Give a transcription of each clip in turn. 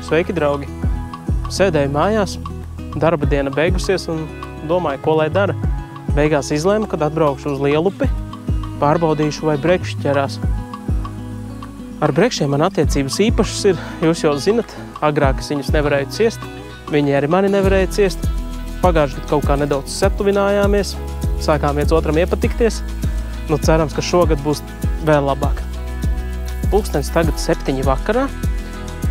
Sveiki, draugi! Sēdēju mājās, darba diena beigusies un domāju, ko lai dara. Beigās izlēmu, kad atbraukšu uz Lielupi, pārbaudīšu, vai brekši ķerās. Ar brekšiem man attiecības īpašas ir, jūs jau zinat, agrāk es viņus nevarēju ciest, viņi arī mani nevarēja ciest. Pagājuši gadu kaut kā nedaudz setuvinājāmies, sākām viens otram iepatikties. Nu, cerams, ka šogad būs vēl labāk. Pulkstenis tagad 7 vakarā.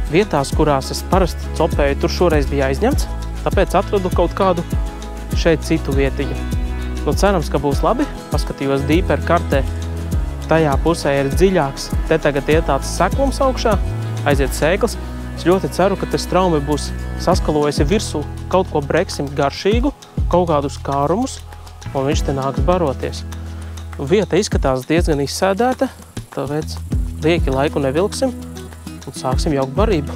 Vietās, kurās es parasti copēju, tur šoreiz bija aizņemts, tāpēc atradu kaut kādu šeit citu vietiņu. Nu, cerams, ka būs labi. Paskatījos dīper kartē. Tajā pusē ir dziļāks. Te tagad iet tāds seklums augšā, aiziet sēklas. Es ļoti ceru, ka te straumi būs saskalojusi virsū kaut ko breksim garšīgu, kaut kādus kārumus, un viņš te nāks baroties. Vieta izskatās diezgan izsēdēta, tāpēc lieki laiku nevilksim un sāksim jaukt barību.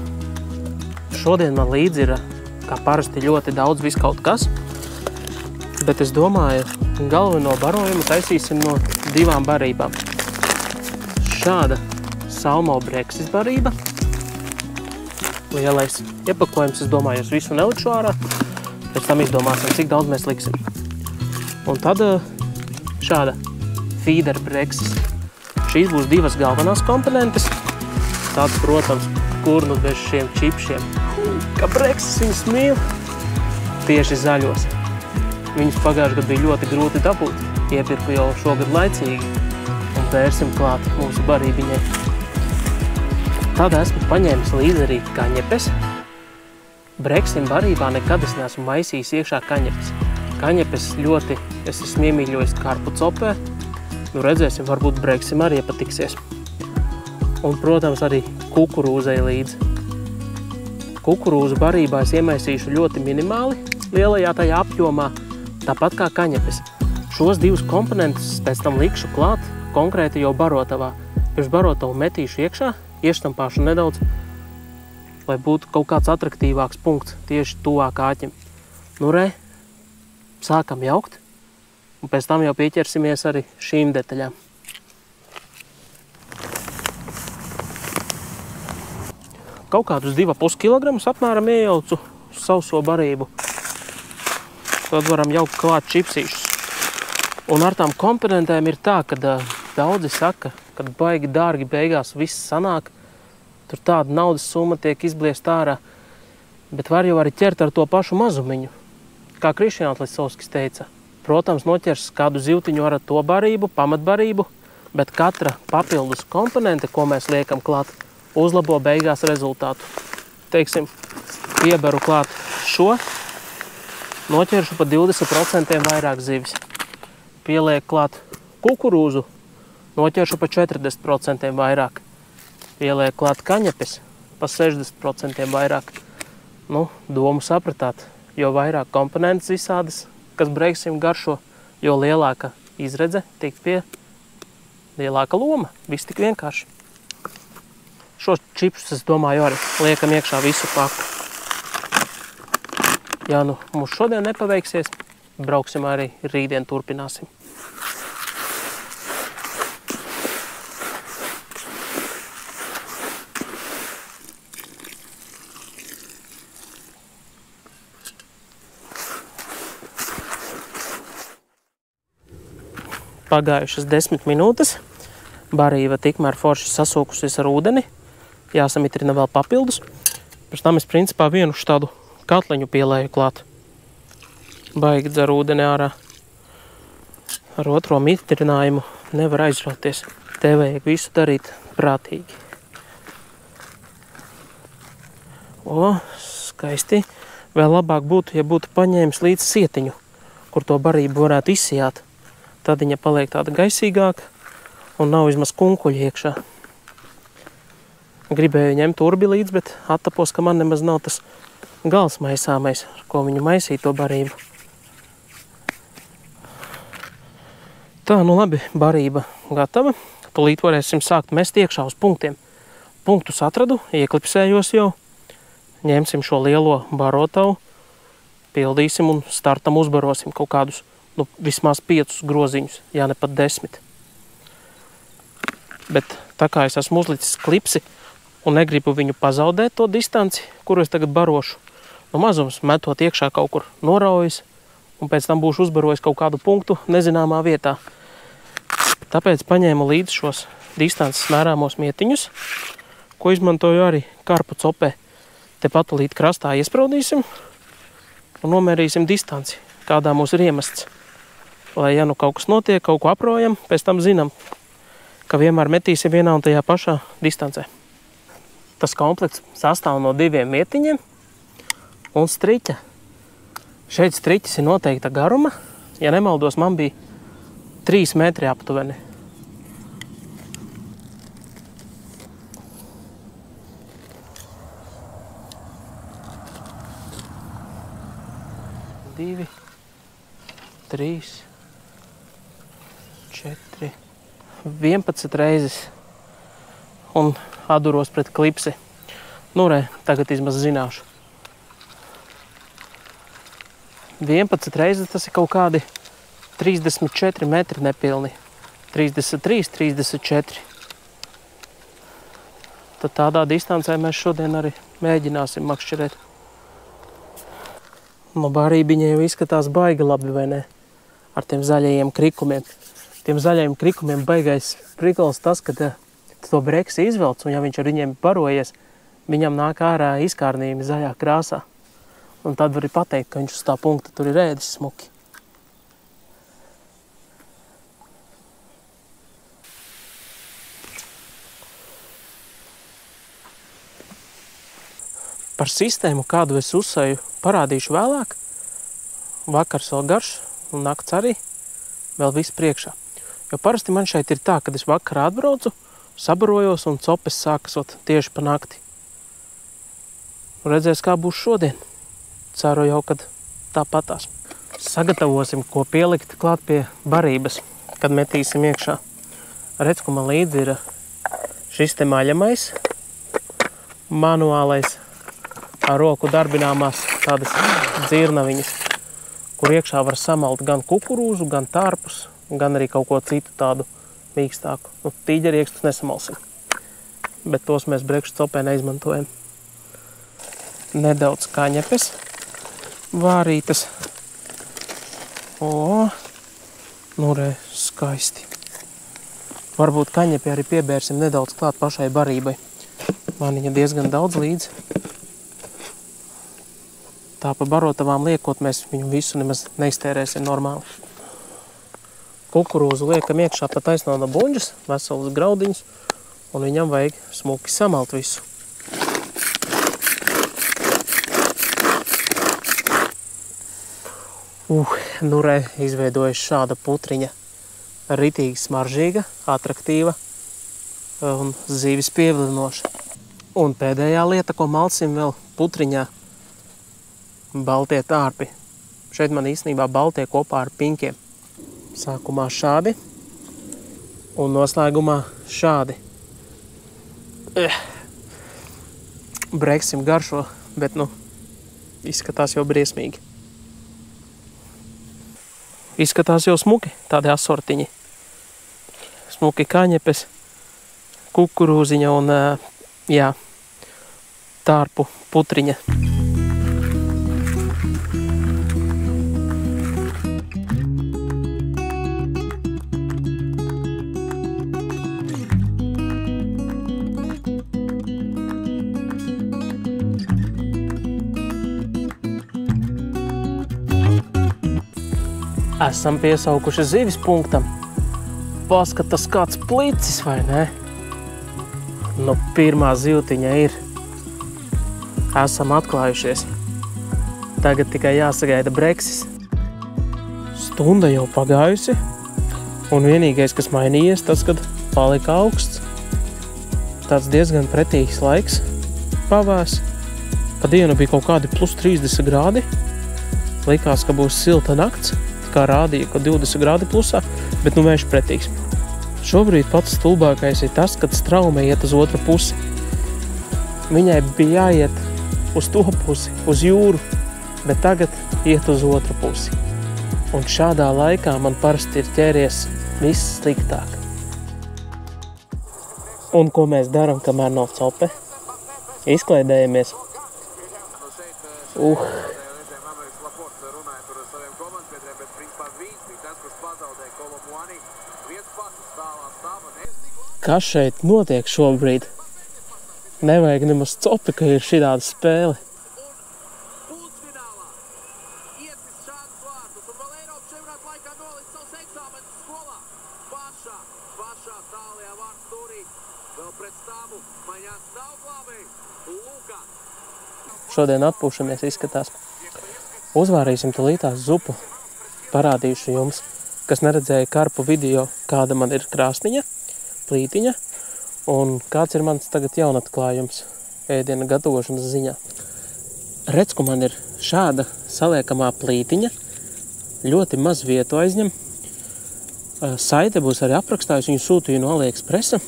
Šodien man līdzi ir, kā parasti, ļoti daudz viskaut kas, bet es domāju, galveno barojumu taisīsim no 2 barībām. Šāda salmo breksis barība. Lielais iepakojums, es domāju, es visu nelikšu ārā, pēc tam izdomāsim, cik daudz mēs liksim. Un tad šāda feeder breksis. Šīs būs 2 galvenās komponentes. Tad, protams, kur nu bez šiem čipšiem. Kā breksis viņus mīl. Tieši zaļos. Viņus pagājuši gadu bija ļoti grūti dabūt. Iepirku jau šogad laicīgi. Un vērsim klāt mūsu barībiņai. Tad esmu paņēmis līdzi arī kaņepes. Breksim barībā nekad es neesmu maisījis iekšā kaņepes. Kaņepes ļoti es esmu iemīļojis karpu copē. Nu, redzēsim, varbūt breksim arī iepatiksies. Un, protams, arī kukurūzai līdzi. Kukurūzu barībā es iemaisīšu ļoti minimāli, lielajā tajā apjomā, tāpat kā kaņepes. Šos 2 komponentus pēc tam likšu klāt konkrēti jau barotavā. Pirms barotavu metīšu iekšā, ieštampāšu nedaudz, lai būtu kaut kāds atraktīvāks punkts tieši tuvāk āķim. Nu, re, sākam jaukt. Un pēc tam jau pieķersimies arī šīm detaļām. Kaut kādus 2,5 kilogramus apmēram iejaucu sauso barību. Tad varam jaukt klāt čipsīšus. Un ar tām komponentēm ir tā, ka daudzi saka, kad baigi dārgi beigās viss sanāk, tur tāda naudas summa tiek izbliest ārā, bet var jau arī ķert ar to pašu mazumiņu. Kā Krišjāns Lisovskis teica. Protams, noķers kādu zivtiņu ar to barību, pamatbarību, bet katra papildus komponente, ko mēs liekam klāt, uzlabo beigās rezultātu. Teiksim, ieberu klāt šo, noķeršu pa 20% vairāk zivis. Pielieku klāt kukurūzu, noķeršu pa 40% vairāk. Pielieku klāt kaņepes, pa 60% vairāk. Nu, domu sapratāt, jo vairāk komponentes visādas, kas breksim garšo, jo lielāka izredze tiek pie lielāka loma. Viss tik vienkārši. Šos čipsus, es domāju, arī liekam iekšā visu paku. Ja nu mums šodien nepaveiksies, brauksim arī rītdien turpināsim. Pagājušas 10 minūtes. Barība tikmēr forši sasūkusies ar ūdeni. Jāsamitrina vēl papildus. Pēc tam es principā vienu štādu katliņu pielēju klāt. Baigi dzer ūdeni ārā. Ar otro mitrinājumu nevar aizrauties. Te vajag visu darīt prātīgi. O, skaisti. Vēl labāk būtu, ja būtu paņēmis līdz sietiņu, kur to barību varētu izsijāt. Tad viņa paliek tāda gaisīgāka un nav vismaz kunkuļi iekšā. Gribēju ņemt urbi līdz, bet attapos, ka man nemaz nav tas gals maisāmais, ar ko viņu maisīt to barību. Tā, nu labi, barība gatava. Tūlīt varēsim sākt mest iekšā uz punktiem. Punktus atradu, ieklipsējos jau. Ņemsim šo lielo barotavu, pildīsim un startam uzbarosim kaut kādus vismaz 5 groziņus, ja ne pat 10. Bet tā kā es esmu uzlicis klipsi, un negribu viņu pazaudēt to distanci, kuru es tagad barošu. No mazums metot iekšā kaut kur noraujas, un pēc tam būšu uzbarojis kaut kādu punktu nezināmā vietā. Tāpēc paņēmu līdzi šos distances mērāmos mietiņus, ko izmantoju arī karpu copē. Te patulīt krastā iespraudīsim un nomērīsim distanci, kādā mūs ir iemests. Lai, ja nu kaut kas notiek, kaut ko aprojam, pēc tam zinām, ka vienmēr metīsim vienā un tajā pašā distancē. Tas komplekts sastāv no 2 mietiņiem un striķa. Šeit striķis ir noteikta garuma. Ja nemaldos, man bija 3 metri aptuveni. Divi, 3, 4, 11 reizes un atduros pret klipsi. Nu, tagad izmaz zināšu. 11 reizes tas ir kaut kādi 34 metri nepilni. 33, 34. Tad tādā distancē mēs šodien arī mēģināsim makšķerēt. No barībiņa jau izskatās baigi labi, vai ne? Ar tiem zaļajiem krikumiem. Tiem zaļajiem krikumiem baigais prikals tas, ka to breksi izvelc, un ja viņš ar viņiem barojies, viņam nāk ārā izkārnījumi zaļā krāsā. Un tad var pateikt, ka viņš uz tā punkta tur ir ēdis smuki. Par sistēmu, kādu es uzsēju, parādīšu vēlāk. Vakars vēl garš un nakts arī. Vēl viss priekšā. Jo parasti man šeit ir tā, kad es vakarā atbraucu, sabarojos un copes sākasot tieši pa nakti. Redzēs, kā būs šodien. Ceru jau, kad tāpatās. Sagatavosim, ko pielikt klāt pie barības, kad metīsim iekšā. Redz, ko man līdzi ir šis te maļamais, manuālais, ar roku darbināmās tādas dzirnaviņas, kur iekšā var samalt gan kukurūzu, gan tārpus, gan arī kaut ko citu tādu mīkstāku. Nu, tīģeriekstus nesamalsim, bet tos mēs brekšu copē neizmantojam. Nedaudz kaņepes vārītas. O, nu re, skaisti. Varbūt kaņepi arī piebērsim nedaudz klāt pašai barībai. Man viņa diezgan daudz līdz. Tā pa barotavām liekot, mēs viņu visu nemaz neiztērēsim normāli. Kukurūzu liekam iekšā pa taisno no buņģas, veselas graudiņas, un viņam vajag smuki samalt visu. Nu re, izveidojas šāda putriņa. Ritīgi smaržīga, atraktīva un zīvis pievilinoša. Un pēdējā lieta, ko malsim vēl putriņā, baltie tārpi. Šeit man īstenībā baltie kopā ar pinkiem. Sākumā šādi un noslēgumā šādi. Breksim garšo, bet nu, izskatās jau briesmīgi. Izskatās jau smuki, tādi asortiņi. Smuki kaņepes, kukurūziņa un, jā, tārpu putriņa. Esam piesaukuši zivis punktam. Paskatas kāds plicis, vai ne? Nu, pirmā zivtiņa ir. Esam atklājušies. Tagad tikai jāsagaida breksis. Stunda jau pagājusi. Un vienīgais, kas mainījies, tas, kad palika augsts. Tāds diezgan pretīgs laiks. Pavēs. Pa dienu bija kaut kādi plus 30 grādi. Likās, ka būs silta nakts. Kā rādīja, ka 20 grādi plusā, bet nu vējš pretīgs. Šobrīd pats stulbākais ir tas, kad straume iet uz otru pusi. Viņai bija jāiet uz to pusi, uz jūru, bet tagad iet uz otru pusi. Un šādā laikā man parasti ir ķēries viss sliktāk. Un ko mēs darām, kamēr nav cope? Izklaidējamies. Kas šeit notiek šobrīd? Nevajag nemaz copi, ka ir šāda spēle. Šodien atpūšamies izskatās. Uzvārīsim tulītās zupu. Parādīšu jums, kas neredzēja karpu video, kāda man ir krāsniņa, plītiņa un kāds ir mans tagad jaunatklājums ēdiena gatavošanas ziņā. Redz, ka man ir šāda saliekamā plītiņa, ļoti maz vietu aizņem. Saite būs arī aprakstājusi, viņu sūtīju no AliExpressa.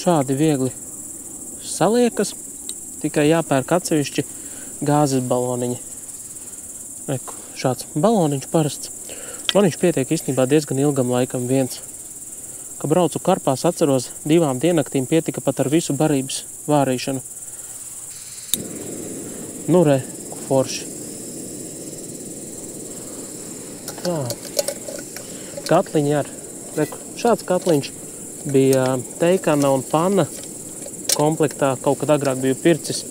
Šādi viegli saliekas, tikai jāpērk atsevišķi gāzes baloniņi. Reku, šāds baloniņš parasts. Man viņš pietiek īstenībā diezgan ilgam laikam viens. Kad braucu karpās, atceros, 2 diennaktīm pietika pat ar visu barības vārīšanu. Nu re, forši. Tā. Katliņi ar. Reku, šāds katliņš bija teikana un panna komplektā. Kaut kad agrāk biju pircis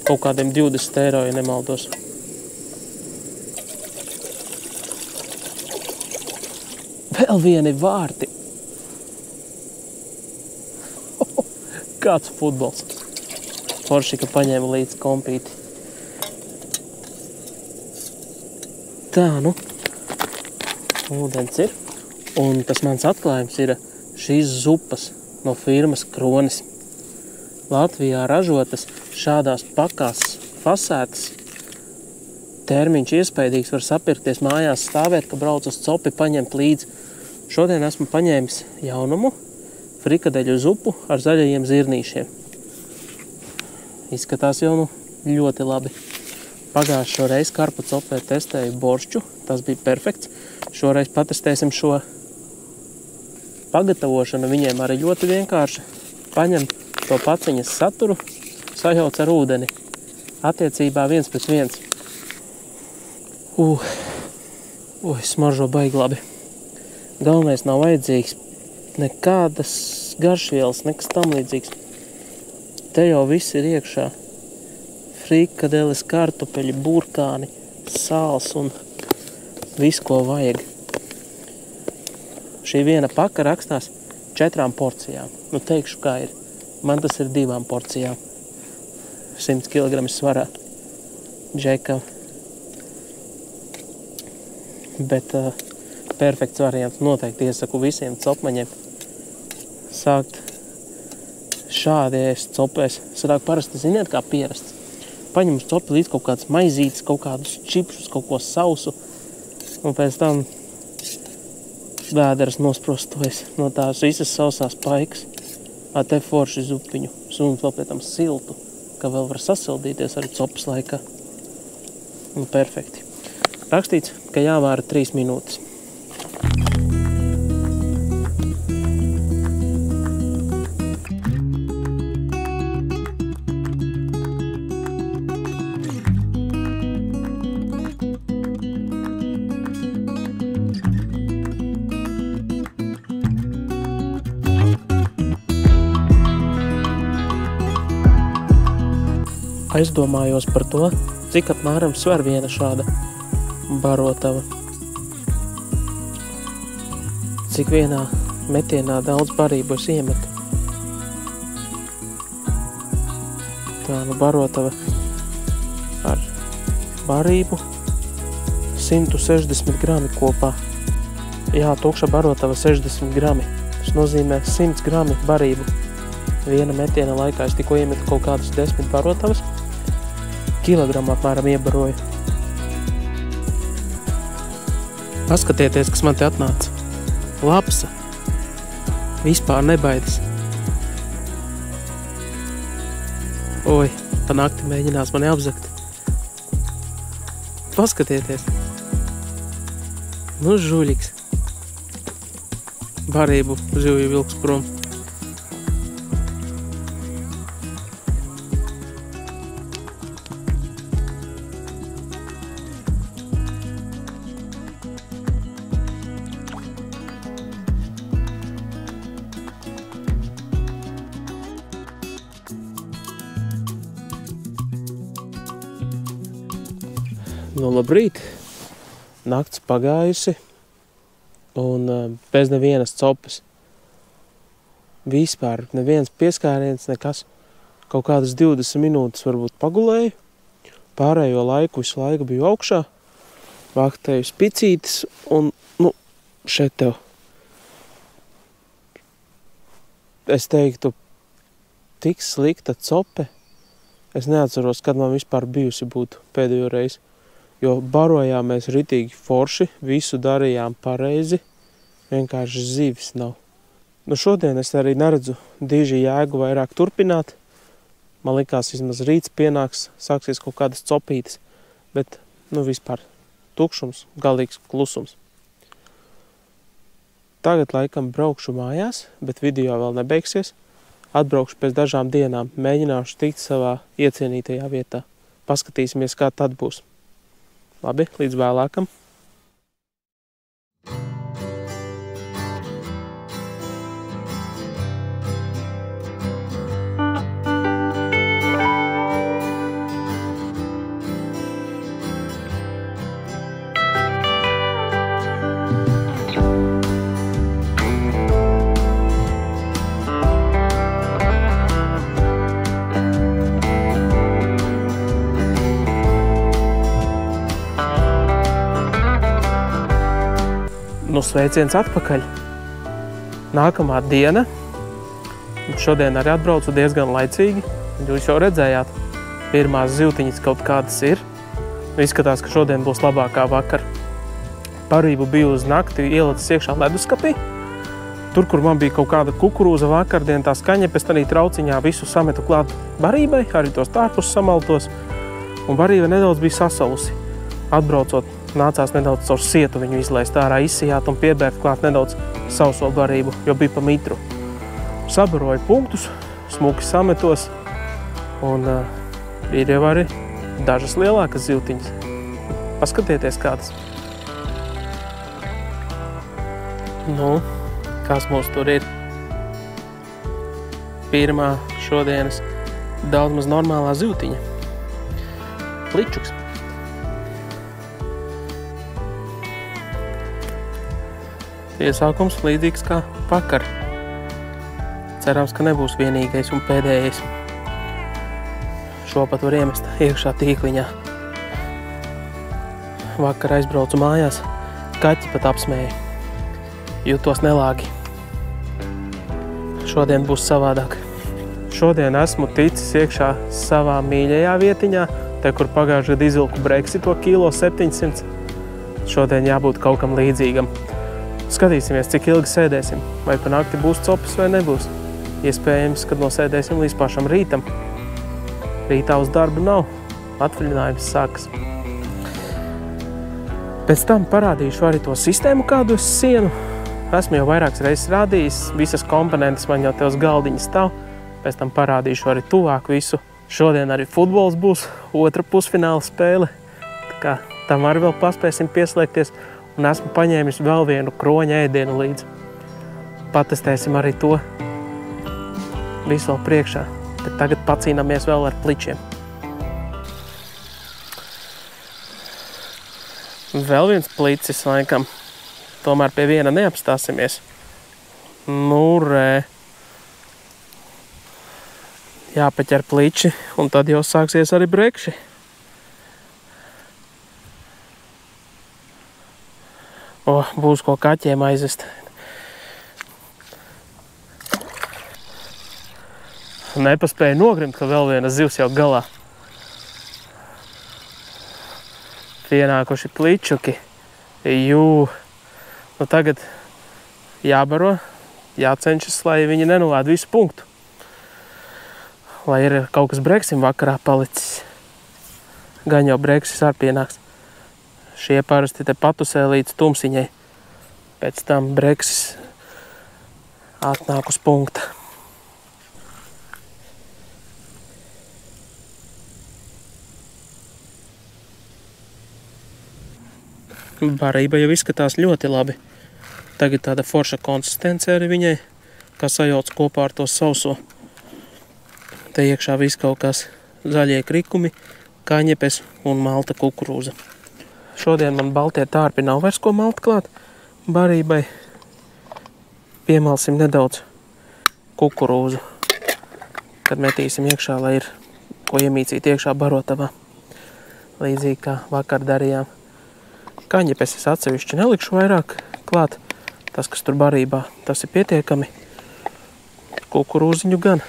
kaut kādiem 20 eiro, ja nemaldos. Vēl vieni vārti. Kāds futbols. Forši, ka paņēma līdz kompīti. Tā, nu. Ūdens ir. Un tas mans atklājums ir šīs zupas no firmas Kronis. Latvijā ražotas šādās pakās fasētas. Termiņš iespaidīgs, var sapirkties mājās, stāvēt, ka brauc uz copi, paņemt līdzi. Šodien esmu paņēmis jaunumu, frikadeļu zupu ar zaļajiem zirnīšiem. Izskatās jau ļoti labi. Pagājušo reizi karpu copē testēju boršķu, tas bija perfekts. Šoreiz patestēsim šo pagatavošanu. Viņiem arī ļoti vienkārši. Paņem to paciņas saturu, sajauc ar ūdeni. Attiecībā 1:1. Smaržo baigi labi. Galvenais nav vajadzīgs nekādas garšvielas, nekas tam līdzīgs. Te jau viss ir iekšā. Frikadeles, kartupeļi, burkāni, sāls un viss, ko vajag. Šī viena paka rakstās 4 porcijām. Nu, teikšu, kā ir. Man tas ir 2 porcijām. 100 kg svarā. Džeka. Bet perfekts variants. Noteikti iesaku visiem copmaņiem sākt šādi ēst copēs. Sadāk parasti, ziniet, kā pierasts. Paņem uz copi līdz kaut kāds maizītes, kaut kādus čipšus, kaut ko sausu. Un pēc tam vēderas nosprostojas no tās visas sausās paikas. Te forši zupiņu. Un vēl pēc tam siltu, ka vēl var sasildīties arī copas laikā. Nu, perfekti. Rakstīts, ka jāvāra 3 minūtes. Aizdomājos par to, cik apmēram sver viena šāda barotava. Cik vienā metienā daudz barību es iemetu. Tā, nu barotava ar barību 160 grami kopā. Jā, tukša barotava 60 grami. Tas nozīmē 100 grami barību. Viena metiena laikā es tikko iemetu kaut kādas 10 barotavas. Kilogramu apmēram iebaroju. Paskatieties, kas man te atnāca. Lapsa. Vispār nebaidis. Oi, pa nakti mēģinās mani apzakt. Paskatieties. Nu, žuļiks. barību zivju vilks prom. Nu, labrīt! Nakts pagājusi un bez nevienas copas. Vispār neviens pieskāriens, nekas. Kaut kādas 20 minūtes varbūt pagulēju. Pārējo laiku visu laiku biju augšā. Vaktēju spicītes un, šeit tev. Es teiktu, tik slikta cope. Es neatceros, kad man vispār bijusi būtu pēdējo reizi. Jo barojām mēs ritīgi forši, visu darījām pareizi, vienkārši zivis nav. Nu šodien es arī neredzu diži jēgu vairāk turpināt. Man likās vismaz rīts pienāks, sāksies kaut kādas copītes, bet vispār tukšums, galīgs klusums. Tagad laikam braukšu mājās, bet video vēl nebeigsies. Atbraukšu pēc dažām dienām, mēģināšu tikt savā iecienītajā vietā. Paskatīsimies, kā tad būs. Labi, līdz vēlākam. Sveiciens atpakaļ. Nākamā diena. Šodien arī atbraucu diezgan laicīgi. Jūs jau redzējāt, pirmās zivtiņas kaut kādas ir. Izskatās, ka šodien būs labākā vakar. Barību biju uz nakti ielicis iekšā leduskapī. Tur, kur man bija kaut kāda kukurūza vakardien, tā skaņepes arī trauciņā visu sametu klāt barībai, arī tos tārpus samaltos. Un barība nedaudz bija sasalusi. Atbraucot, nācās nedaudz caur sietu viņu izlaist ārā, izsijāt un piebērt klāt nedaudz sauso barību, jo bija pa mitru. Sabaroju punktus, smuki sametos un ir jau arī dažas lielākas zivtiņas. Paskatieties kādas. Kas mums tur ir? Pirmā šodienas daudz maz normālā zivtiņa. Pličuks. Iesākums līdzīgs kā vakar. Cerams, ka nebūs vienīgais un pēdējais. Šo pat var iemest iekšā tīkliņā. Vakar aizbraucu mājās, kaķi pat apsmēja. Jūtos nelāgi. Šodien būs savādāk. Šodien esmu ticis iekšā savā mīļajā vietiņā, te, kur pagājušajā gadu izvilku breksi to 700 kg. Šodien jābūt kaut kam līdzīgam. Skatīsimies, cik ilgi sēdēsim. Vai pa nakti būs copas vai nebūs. Iespējams, kad nosēdēsim līdz pašam rītam. Rītā uz darbu nav. Atvaļinājums sākas. Pēc tam parādīšu arī to sistēmu, kādu es sienu. Esmu jau vairākas reizes rādījis. Visas komponentes man jau te uz galdiņa stāv. Pēc tam parādīšu arī tuvāk visu. Šodien arī futbols būs. Otra pusfināla spēle. Tā kā tam arī vēl paspēsim pieslēgties. Un esmu paņēmis vēl vienu kroņa ēdienu līdzi. Patestēsim arī to. Visu vēl priekšā. Bet tagad pacīnāmies vēl ar pličiem. Vēl viens plicis laikam. Tomēr pie viena neapstāsimies. Re. Jāpaķer pliči, un tad jau sāksies arī brekši. Būs ko kaķiem aizvest. Nepaspēju nogrimt, ka vēl viena zivs jau galā. Pienākuši pličuki. Tagad jābaro, jācenšas, lai viņi nenolāda visu punktu. Lai ir kaut kas breksim vakarā palicis. Gan jau breksis arī pienāks. Šie parasti te patusē līdz tumsiņai. Pēc tam breksis atnāk uz punkta. Barība jau izskatās ļoti labi. Tagad tāda forša konsistence arī viņai, kā sajauc kopā ar to sauso. Te iekšā viss kaut kas zaļie krikumi, kaņepes un malta kukurūza. Šodien man baltie tārpi nav vairs ko malt klāt. Barībai piemalsim nedaudz kukurūzu, kad metīsim iekšā, lai ir ko iemīcīt iekšā barotavā. Līdzīgi kā vakar darījām. Kaņepes es atsevišķi nelikšu vairāk klāt. Tas, kas tur barībā, tas ir pietiekami. Kukurūziņu gan.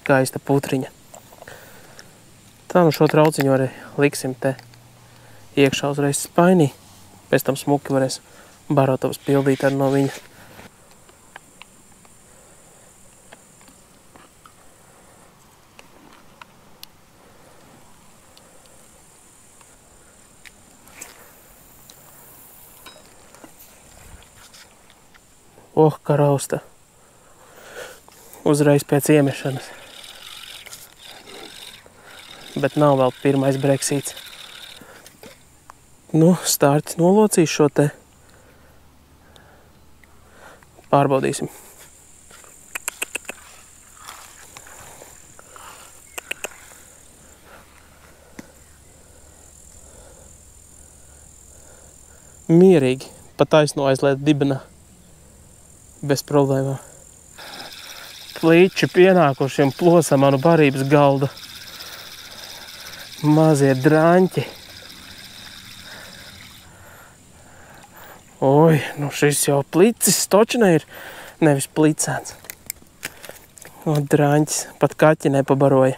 Skaista putriņa. Tā nu šo trauciņu arī liksim te iekšā uzreiz spainī. Pēc tam smuki varēs barotavas pildīt ar no viņa. Kā rausta. Uzreiz pēc iemešanas. Bet nav vēl pirmais breksīts. Nu, stārķis nolocīs šo te. Pārbaudīsim. Mierīgi, pa taisno aizliet dibenā. Bez problēmām. Plīči pienākuši un plosa manu barības galdu. Mazie drāņķi. Oi, nu šis jau plicis točina ir, nevis plicēns. O, drāņķis, pat kaķi nepabaroja.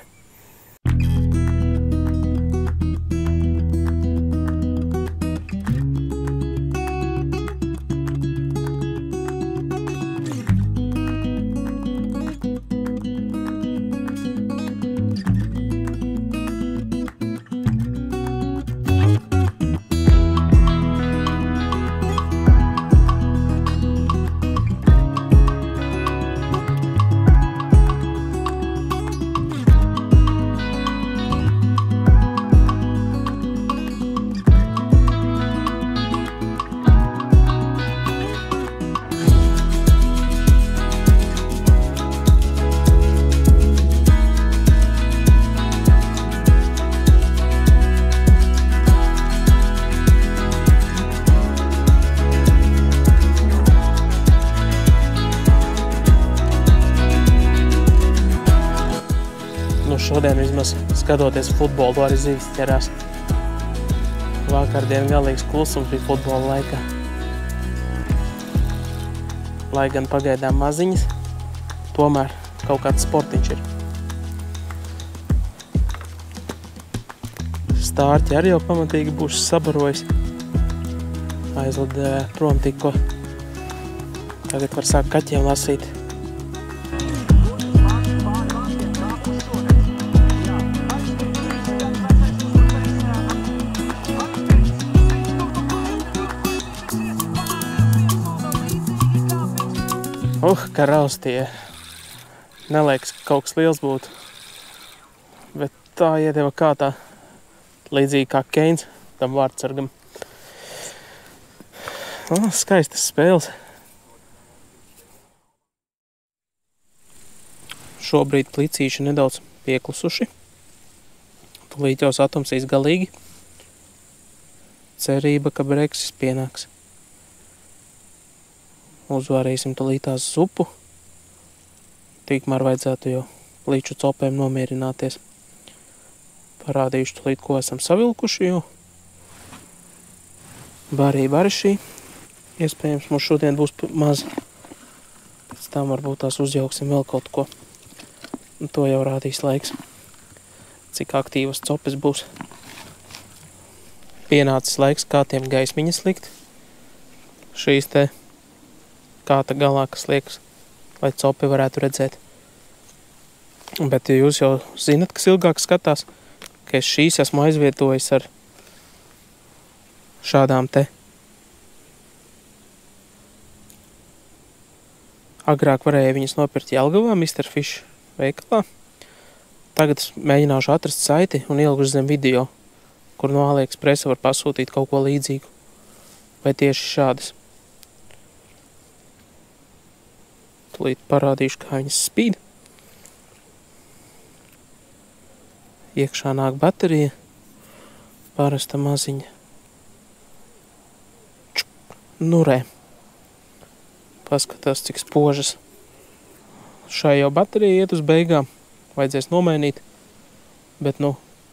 Šodien vismaz skatoties futbolu, arī zīves ķerās. Vakardien galīgs klusums bija futbola laikā. Lai gan pagaidām maziņas, tomēr kaut kāds sportiņš ir. Stārķi arī jau pamatīgi būs sabarojis. Aizlidēja prom tikko. Tagad var sākt kaķiem lasīt. Kā raustie. Neliekas, ka kaut kas liels būtu. Bet tā iedeva kā tā, līdzīgi kā Keins tam vārdsargam. Skaistas spēles. Šobrīd plicīši nedaudz pieklusuši. Tūlīt jau satumsīs galīgi. Cerība, ka breksis pienāks. Uzvārīsim tulītās zupu. Tikmēr vajadzētu jau līču copēm nomierināties. Parādīšu tulīt, ko esam savilkuši jau. Barība arī šī. Iespējams, mums šodien būs maz. Pēc tam varbūt tās uzjauksim vēl kaut ko. Un to jau rādīs laiks. Cik aktīvas copes būs. Pienācis laiks kātiem gaismiņas likt. Šīs te kāta galā, kas liekas, lai copi varētu redzēt. Bet ja jūs jau zinat, kas ilgāk skatās, ka es šīs esmu aizvietojis ar šādām te. Agrāk varēja viņas nopirkt Jelgavā, Mr. Fish veikalā. Tagad es mēģināšu atrast saiti un ielgušu zem video, kur no AliExpressa var pasūtīt kaut ko līdzīgu. Vai tieši šādas. Tūlīt parādīšu, kā viņas spīd. Iekšā nāk baterija. Parasta maziņa. Nu re. Paskatās, cik spožas. Šai jau baterija iet uz beigām. Vajadzēs nomainīt. Bet,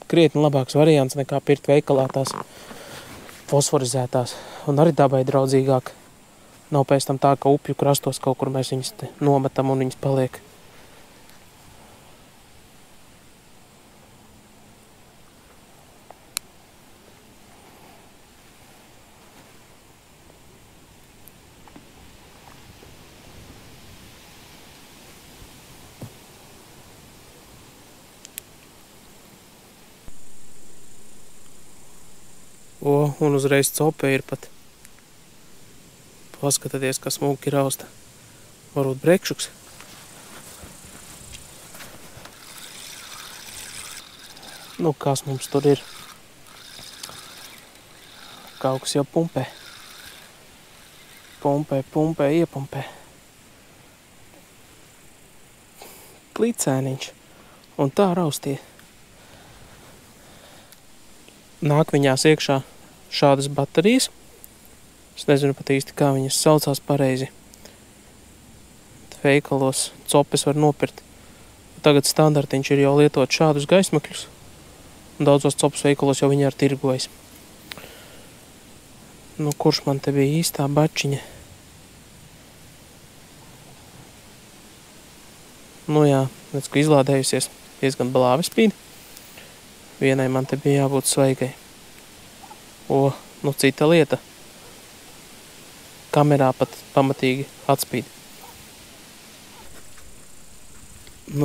krietni labāks variants nekā pirkt veikalā tās fosforizētās. Un arī dabai draudzīgāk. Nav pēc tam tā, ka upju krastos kaut kur mēs viņas te nometam un viņas paliek. Un uzreiz cope ir pat. Paskatieties, kā smuki rausta. Varbūt brekšuks. Kas mums tur ir? Kaut kas jau pumpē. Pumpē, iepumpē. Plicēniņš. Un tā raustīja. Nāk viņās iekšā šādas baterijas. Es nezinu pat īsti, kā viņas saucās pareizi. Veikalos copes var nopirkt. Tagad standartiņš ir jau lietot šādus gaismakļus. Daudzos copes veikalos jau viņi ir tirgojas. Kurš man te bija īstā bačiņa? Jā, redz, ka izlādējusies diezgan blāvi spīd. Vienai man te bija jābūt svaigai. Cita lieta. Kamerā pat pamatīgi atspīd.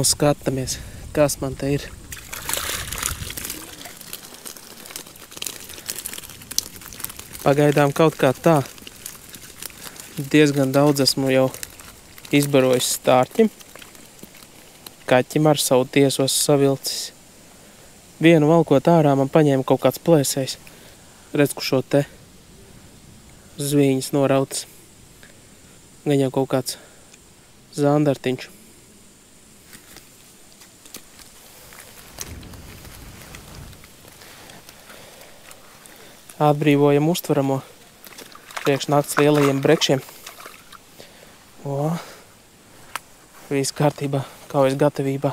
Skatāmies, kas man te ir. Pagaidām kaut kā tā. Diezgan daudz esmu jau izbarojis stārķim. Kaķim ar savu tiesos savilcis. Vienu valkot ārā man paņēma kaut kāds plēsējs. Redz, ku šo te zvīņas norautas. Gan jau kaut kāds zandartiņš. Atbrīvojam uztveramo priekš nakts lielajiem brekšiem. Viss kārtībā, kaujas gatavībā.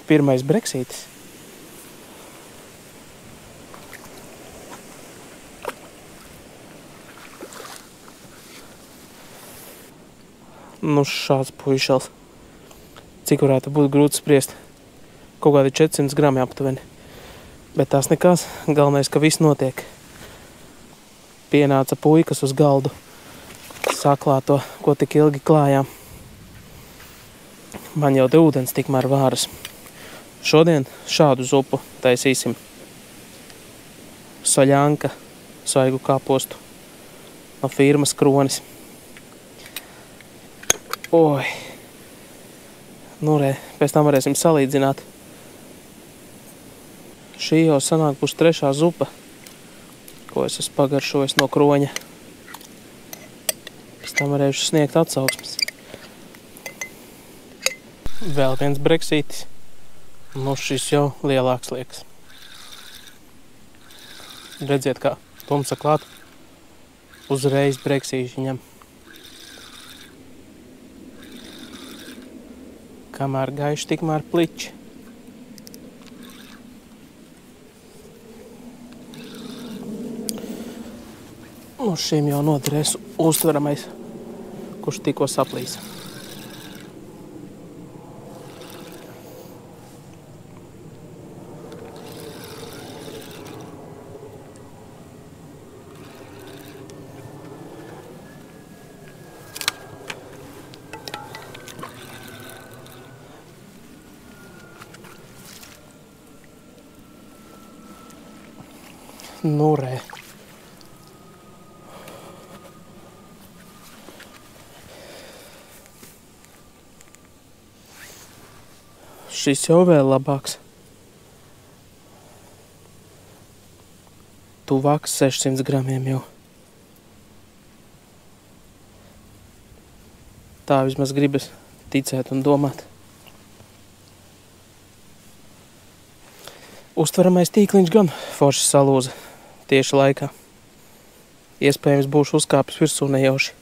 Pirmais breksītis. Šāds puišals. Cik varētu būt grūti spriest? Kaut kādi 400 grami aptuveni. Bet tās nekas. Galvenais, ka viss notiek. Pienāca puikas uz galdu. Saklāto, ko tik ilgi klājām. Man jau te ūdens tikmēr vāras. Šodien šādu zupu taisīsim. Soļanka, svaigu kāpostu no firmas Kronis. Pēc tam varēsim salīdzināt. Šī jau sanāk būs 3. zupa, ko es esmu pagaršojis no Kroņa. Pēc tam varēšu sniegt atsauksmes. Vēl viens breksītis. Šis jau lielāks liekas. Redziet, kā tumsa klāt. uzreiz breksīši ņem. Kamēr gaiši, tikmēr pliči. Uz šīm jau noderēs uztveramais, kurš tikko saplīsa. Nu, re. Šis jau vēl labāks. Tuvāks 600 gramiem jau. Tā vismaz gribas ticēt un domāt. Uztveramais tīkliņš gan forši salūza tieši laikā. Iespējams būšu uzkāpis virsū nejauši.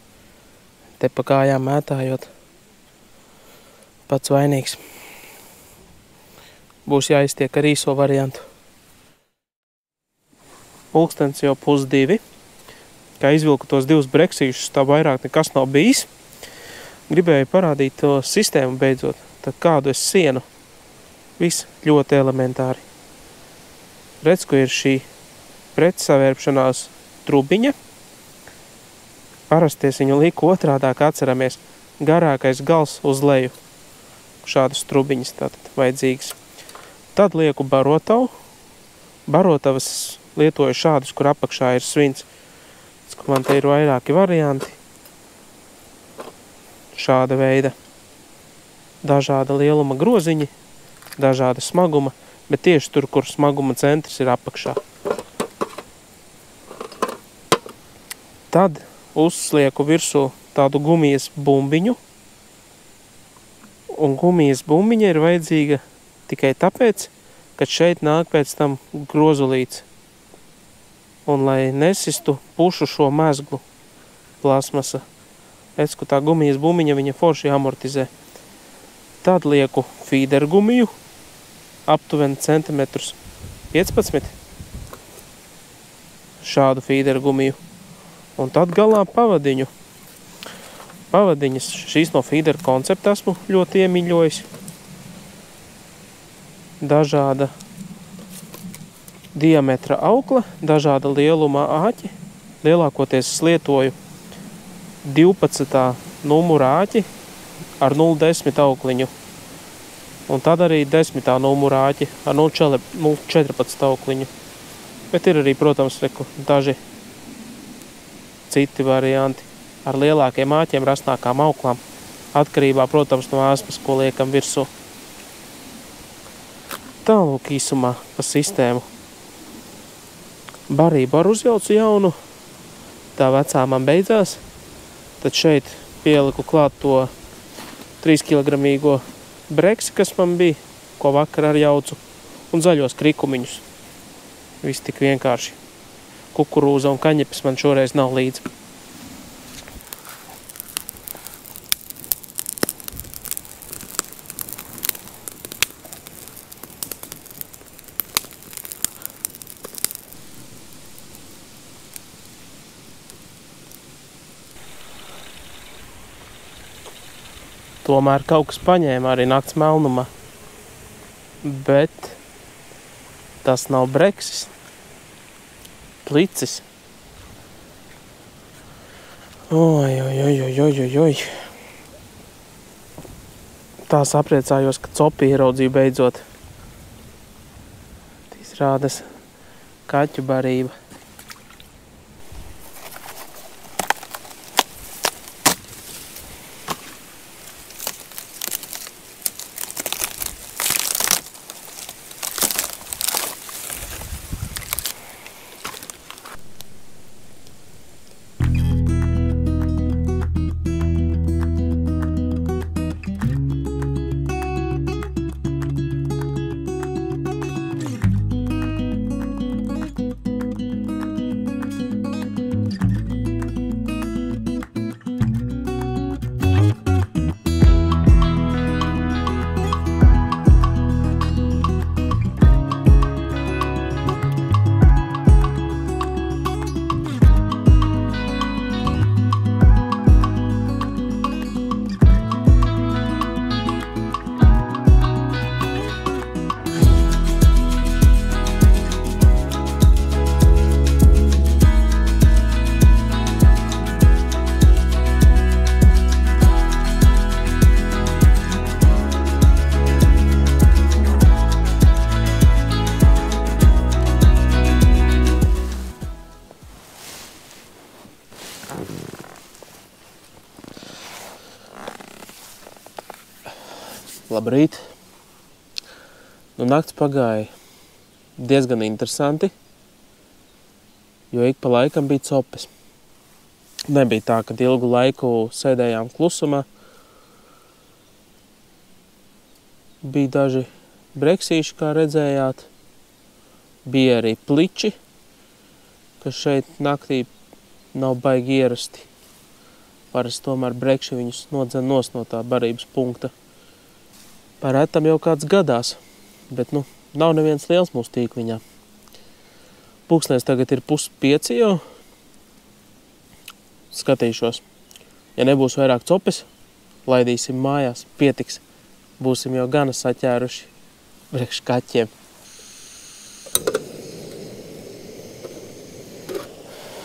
Te pa kājām mētājot. Pats vainīgs. Būs jāiztiek ar īso variantu. Pulkstens jau 1:30. Kā izvilku tos 2 breksīšus, tā vairāk nekas nav bijis. Gribēju parādīt to sistēmu beidzot. Tad kādu es sienu. Viss ļoti elementāri. Redz, ko ir šī pretsavērpšanās trubiņa. Parasties viņu liku otrādāk atceramies. Garākais gals uz leju. Šādas trubiņas tātad vajadzīgas. Tad lieku barotavu. Barotavas lietoju šādus, kur apakšā ir svins. Man te ir vairāki varianti. Šāda veida. Dažāda lieluma groziņi, dažāda smaguma, bet tieši tur, kur smaguma centrs ir apakšā. Tad uzslieku virsū tādu gumijas bumbiņu. Un gumijas bumbiņa ir vajadzīga tikai tāpēc, ka šeit nāk pēc tam grozulīts. Un lai nesistu pušu šo mezglu plasmasa. Redz, ka tā gumijas bumbiņa viņa forši amortizē. Tad lieku feeder gumiju, aptuveni centimetrus 15. Šādu feeder gumiju. Un tad galā pavadiņu. Pavadiņas šīs no feeder koncepta esmu ļoti iemīļojis. Dažāda diametra aukla, dažāda lieluma āķi. Lielākoties es lietoju 12. numura āķi ar 0,10 aukliņu. Un tad arī 10. numura āķi ar 0,14 aukliņu. Bet ir arī, protams, daži citi varianti ar lielākiem āķiem, rasnākām auklām. Atkarībā, protams, no āsmas, ko liekam virsū. Tālūk īsumā pa sistēmu. Barību ar uzjaucu jaunu. Tā vecā man beidzās. Tad šeit pieliku klāt to 3 kilogramīgo breksi, kas man bija, ko vakar ar jaucu. Un zaļos krikumiņus. Viss tik vienkārši. Kukurūza un kaņepes man šoreiz nav līdzi. Tomēr kaut kas paņēma arī nakts melnumā. Bet tas nav breksis. Plicis. Oj. Tā sapriecājos, ka copi ieraudzīju beidzot. Izrādas kaķu barība. Labrīt! Nu, nakts pagāja diezgan interesanti, jo ik pa laikam bija copes. Nebija tā, ka ilgu laiku sēdējām klusumā. Bija daži breksīši, kā redzējāt. Bija arī pliči, kas šeit naktī nav baigi ierasti. Parasti tomēr brekši viņus nodzen nos no tā barības punkta. Par retam jau kāds gadās, bet nav neviens liels mūsu tīkliņā. Pulkstens tagad ir 4:30 jau. Skatīšos. Ja nebūs vairāk copes, laidīsim mājās, pietiks. Būsim jau gana saķēruši brekšu kaķiem.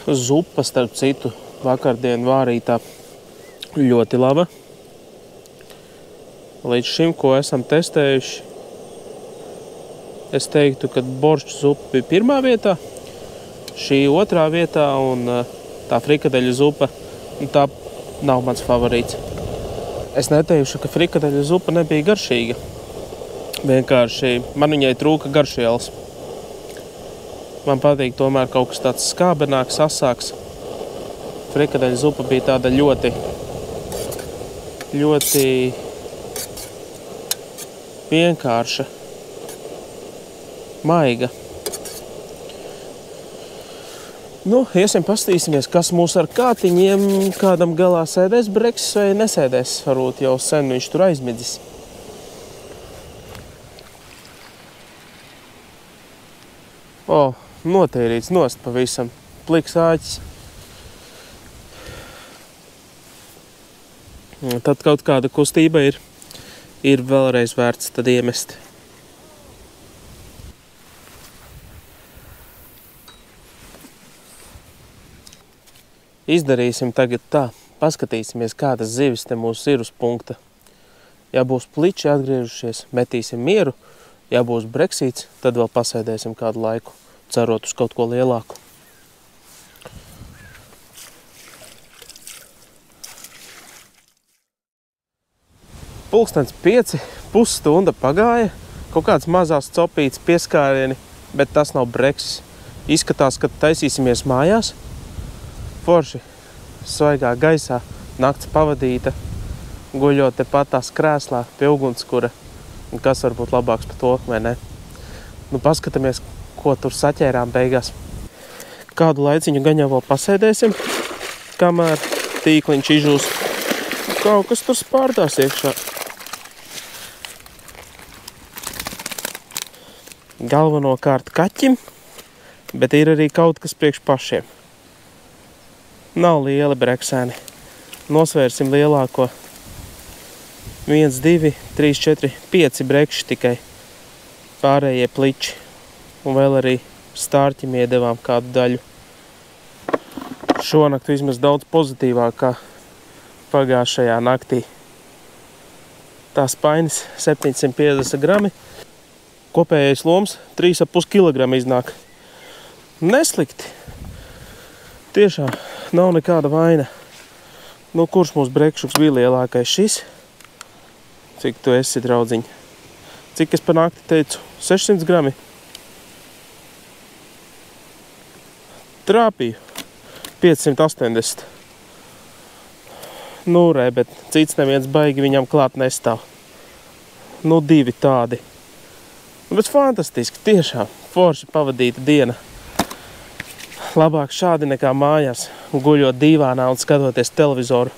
Zupa, starp citu, vakardien vārītā ļoti laba. Līdz šim, ko esam testējuši, es teiktu, ka boršču zupa bija pirmā vietā, šī otrā vietā un tā frikadeļu zupa, tā nav mans favorīts. Es neteikšu, ka frikadeļu zupa nebija garšīga. Vienkārši man viņai trūka garšvielas. Man patīk tomēr kaut kas tāds skābenāks, asāks. Frikadeļu zupa bija tāda ļoti vienkārša, maiga. Iesim pastīsimies, kas mūs ar kātiņiem kādam galā sēdēs breksis vai nesēdēs. Varbūt jau sen viņš tur aizmidzis. Notīrīts nost pavisam. Pliks āķis. Tad kaut kāda kustība ir vēlreiz vērts tad iemest. Izdarīsim tagad tā. Paskatīsimies, kādas zivis te mūs ir uz punkta. Ja būs pliči atgriežušies, metīsim mieru. Ja būs breksīts, tad vēl pasēdēsim kādu laiku, cerot uz kaut ko lielāku. Pulkstens 5, pusstunda pagāja. Kaut kāds mazās copītas pieskārieni, bet tas nav breksis. Izskatās, ka taisīsimies mājās. Forši, svaigā gaisā, nakts pavadīta, guļot tepat tās krēslā pie ugunskura. Un kas var būt labāks par to, vai ne? Paskatāmies, ko tur saķērām beigās. Kādu laiciņu gan jau vēl pasēdēsim, kamēr tīkliņš izžūs. Kaut kas tur spārdās iekšā. Galvenokārt kaķim, bet ir arī kaut kas priekš pašiem. Nav lieli breksēni. Nosvērsim lielāko. 1, 2, 3, 4, 5 brekši tikai. Pārējie pliči. Un vēl arī stārķim iedevām kādu daļu. Šonakt vismaz daudz pozitīvāk kā pagājušajā naktī. Tās painis 750 grami. Kopējais loms 3,5 kg iznāk. Neslikti. Tiešām nav nekāda vaina. Kurš mūsu brekšuks bija lielākais? Šis? Cik tu esi, draudziņ? Cik es par nakti teicu? 600 grami. Trāpīju. 580. Nūrē, bet cits neviens baigi viņam klāt nestāv. 2 tādi. Bet fantastiski, tiešām. Forši pavadīta diena. Labāk šādi nekā mājās, guļot dīvānā un skatoties televizoru.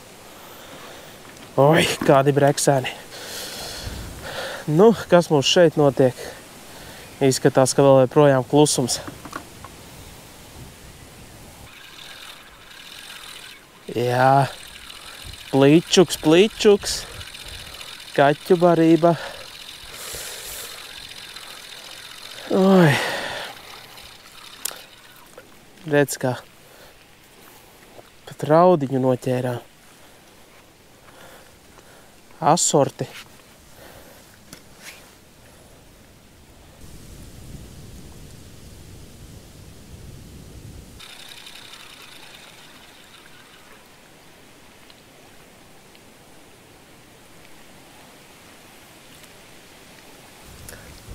Oi, kādi breksēni. Kas mums šeit notiek? Izskatās, ka vēl projām klusums. Jā, pličuks. Kaķu barība. Oi. Redz, kā pat raudiņu noķērā. Asorti.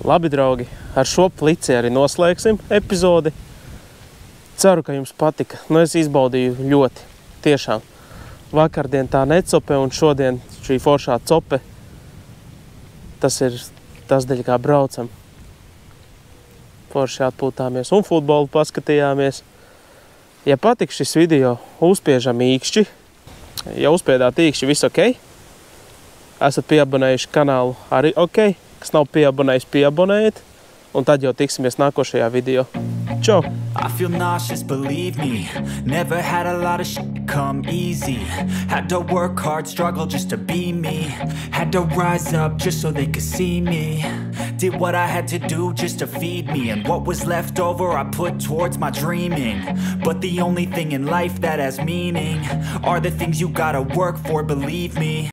Labi, draugi, ar šo plici arī noslēgsim epizodi. Ceru, ka jums patika. Es izbaudīju ļoti, tiešām. Vakardien tā necope un šodien šī foršā cope. Tas ir tas daļa, kā braucam. Forši atpūtāmies un futbolu paskatījāmies. Ja patika šis video, uzspiežam īkšķi. Ja uzspiedāt īkšķi, viss ok. Esat pieabonējuši kanālu, arī ok. Kas nav pieabonējis, pieabonējiet. Un tad jau tiksimies nākošajā video. Čau! I feel nauseous, believe me. Never had a lot of shit come easy. Had to work hard, struggle just to be me. Had to rise up just so they could see me. Did what I had to do just to feed me. And what was left over I put towards my dreaming. But the only thing in life that has meaning are the things you gotta work for, believe me.